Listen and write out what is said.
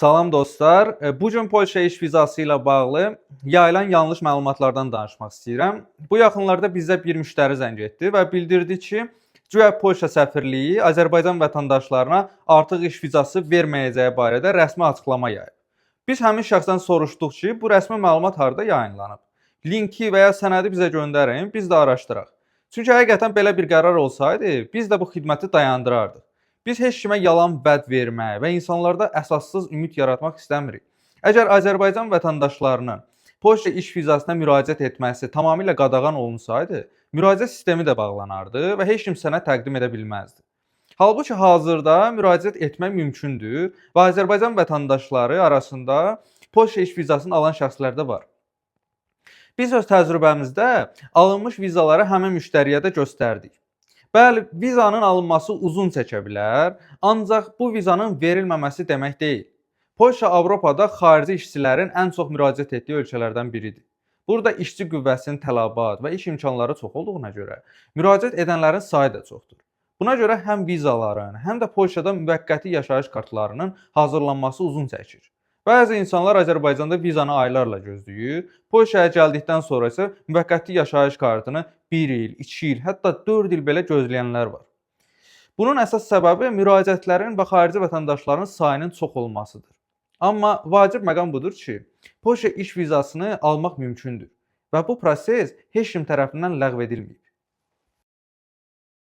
Salam dostlar. Bu gün Polşa iş vizası ilə bağlı yayılan yanlış məlumatlardan danışmaq istəyirəm. Bu yaxınlarda bizə bir müştəri zəng etdi və bildirdi ki, güya Polşa səfirliyi Azərbaycan vətəndaşlarına artıq iş vizası verməyəcəyi barədə rəsmi açıqlama yayıb. Biz həmin şəxsdən soruşduq ki, bu rəsmi məlumat harda yayınlanıb? Linki və ya sənədi bizə göndərin, biz də araşdıraq. Çünki həqiqətən belə bir qərar olsaydı, biz də bu xidməti dayandırardıq. Biz heç kimə yalan vəd vermək və insanlarda əsassız ümid yaratmaq istəmirik. Əgər Azərbaycan vətəndaşlarının Polşa iş vizasına müraciət etməsi tamamilə qadağan olunsaydı, müraciət sistemi də bağlanardı və heç kim sənəd təqdim edə bilməzdi. Halbuki hazırda müraciət etmək mümkündür və Azərbaycan vətəndaşları arasında Polşa iş vizasını alan şəxslər də var. Biz öz təcrübəmizdə alınmış vizaları həmin müştəriyə də göstərdik. Bəli, vizanın alınması uzun çəkə bilər, ancaq bu vizanın verilməməsi demək deyil. Polşa Avropada xarici işçilərin ən çox müraciət etdiyi ölkələrdən biridir. Burada işçi qüvvəsinin tələbat və iş imkanları çox olduğuna görə müraciət edənlərin sayı da çoxdur. Buna görə həm vizaların, həm də Polşada müvəqqəti yaşayış kartlarının hazırlanması uzun çəkir. Bəzi insanlar Azərbaycanda vizanı aylarla gözləyir, Polşaya gəldikdən sonra isə müvəqqəti yaşayış kartını 1 il, 2 il, hətta 4 il belə gözləyənlər var. Bunun əsas səbəbi müraciətlərin və xarici vətəndaşların sayının çox olmasıdır. Amma vacib məqam budur ki, Polşa iş vizasını almaq mümkündür və bu proses heç kim tərəfindən ləğv edilməyib.